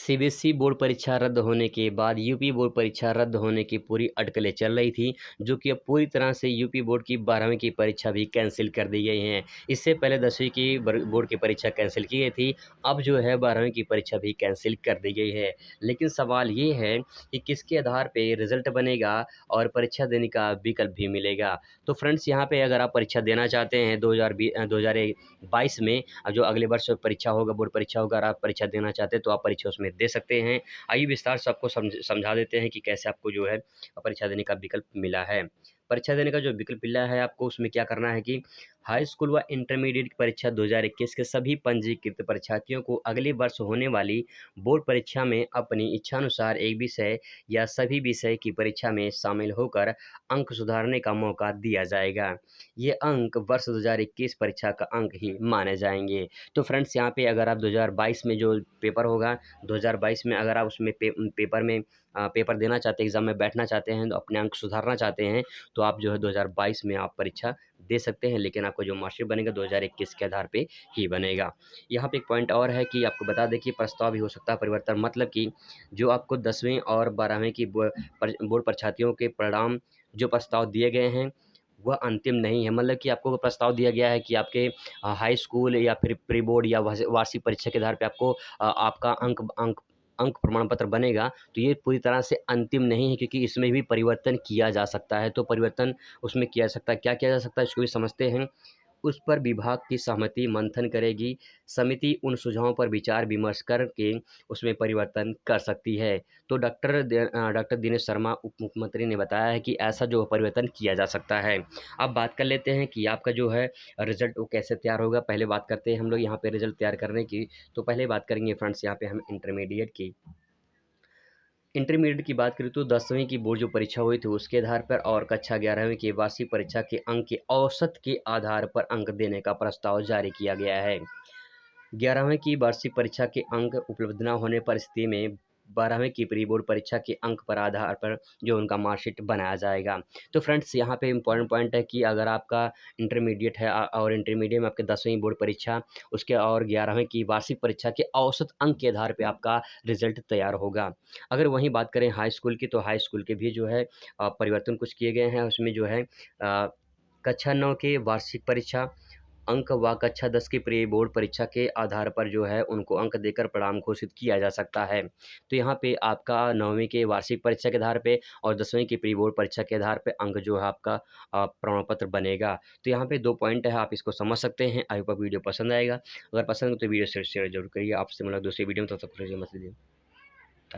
CBSE board परीक्षा रद्द होने के बाद यूपी बोर्ड परीक्षा रद्द होने की पूरी अटकलें चल रही थी, जो कि अब पूरी तरह से यूपी बोर्ड की 12वीं की परीक्षा भी कैंसिल कर दी गई हैं। इससे पहले 10वीं की बोर्ड की परीक्षा कैंसिल की गई थी, अब जो है 12वीं की परीक्षा भी कैंसिल कर दी गई है। लेकिन सवाल ये है कि किसके आधार पे रिजल्ट बनेगा और परीक्षा देने का विकल्प भी मिलेगा। तो फ्रेंड्स, यहाँ पे अगर आप परीक्षा देना चाहते हैं 2022 में, जो अगले वर्ष परीक्षा होगा, बोर्ड परीक्षा होगा, अगर आप परीक्षा देना चाहते हैं तो आप परीक्षा उसमें दे सकते हैं। आइए विस्तार से आपको समझा देते हैं कि कैसे आपको जो है परीक्षा देने का विकल्प मिला है। परीक्षा देने का जो विकल्प मिला है आपको, उसमें क्या करना है कि हाई स्कूल व इंटरमीडिएट की परीक्षा 2021 के सभी पंजीकृत परीक्षार्थियों को अगले वर्ष होने वाली बोर्ड परीक्षा में अपनी इच्छानुसार एक विषय या सभी विषय की परीक्षा में शामिल होकर अंक सुधारने का मौका दिया जाएगा। ये अंक वर्ष 2021 परीक्षा का अंक ही माने जाएंगे। तो फ्रेंड्स, यहाँ पे अगर आप 2022 में जो पेपर होगा, 2022 में अगर आप उसमें पेपर देना चाहते हैं, एग्ज़ाम में बैठना चाहते हैं, तो अपने अंक सुधारना चाहते हैं, तो आप जो है 2022 में आप परीक्षा दे सकते हैं। लेकिन आपका जो मार्कशीट बनेगा 2021 के आधार पे ही बनेगा। यहाँ पे एक पॉइंट और है कि आपको बता दें कि प्रस्ताव भी हो सकता है परिवर्तन, मतलब कि जो आपको 10वीं और 12वीं की बोर्ड परीक्षार्थियों के परिणाम जो प्रस्ताव दिए गए हैं, वह अंतिम नहीं है। मतलब कि आपको प्रस्ताव दिया गया है कि आपके हाई स्कूल या फिर प्री बोर्ड या वार्षिक परीक्षा के आधार पे आपको आपका अंक प्रमाण पत्र बनेगा, तो ये पूरी तरह से अंतिम नहीं है, क्योंकि इसमें भी परिवर्तन किया जा सकता है। तो परिवर्तन उसमें किया जा सकता है, क्या किया जा सकता है इसको भी समझते हैं। उस पर विभाग की सहमति मंथन करेगी। समिति उन सुझावों पर विचार विमर्श करके उसमें परिवर्तन कर सकती है। तो डॉक्टर दिनेश शर्मा उप मुख्यमंत्री ने बताया है कि ऐसा जो परिवर्तन किया जा सकता है। अब बात कर लेते हैं कि आपका जो है रिज़ल्ट वो कैसे तैयार होगा। पहले बात करते हैं हम लोग यहाँ पे रिज़ल्ट तैयार करने की। तो पहले बात करेंगे फ्रेंड्स यहाँ पे हम इंटरमीडिएट की। इंटरमीडिएट की बात करें तो 10वीं की बोर्ड जो परीक्षा हुई थी उसके आधार पर और कक्षा 11वीं की वार्षिक परीक्षा के अंक के औसत के आधार पर अंक देने का प्रस्ताव जारी किया गया है। 11वीं की वार्षिक परीक्षा के अंक उपलब्ध न होने पर स्थिति में 12वीं की प्री बोर्ड परीक्षा के अंक पर आधार पर जो उनका मार्कशीट बनाया जाएगा। तो फ्रेंड्स, यहाँ पे इम्पोर्टेंट पॉइंट है कि अगर आपका इंटरमीडिएट है और इंटरमीडिएट में आपके 10वीं बोर्ड परीक्षा, उसके और 11वीं की वार्षिक परीक्षा के औसत अंक के आधार पे आपका रिजल्ट तैयार होगा। अगर वहीं बात करें हाई स्कूल की, तो हाई स्कूल के भी जो है परिवर्तन कुछ किए गए हैं। उसमें जो है कक्षा 9 की वार्षिक परीक्षा अंक व कक्षा 10 की प्री बोर्ड परीक्षा के आधार पर जो है उनको अंक देकर परिणाम घोषित किया जा सकता है। तो यहाँ पे आपका 9वीं के वार्षिक परीक्षा के आधार पे और 10वीं की प्री बोर्ड परीक्षा के आधार पे अंक जो है आपका प्रमाण पत्र बनेगा। तो यहाँ पे 2 पॉइंट है, आप इसको समझ सकते हैं। आई होप वीडियो पसंद आएगा। अगर पसंद हो तो वीडियो शेयर ज़रूर करिए। आपसे मिला दूसरी वीडियो में, तब तक के लिए नमस्ते।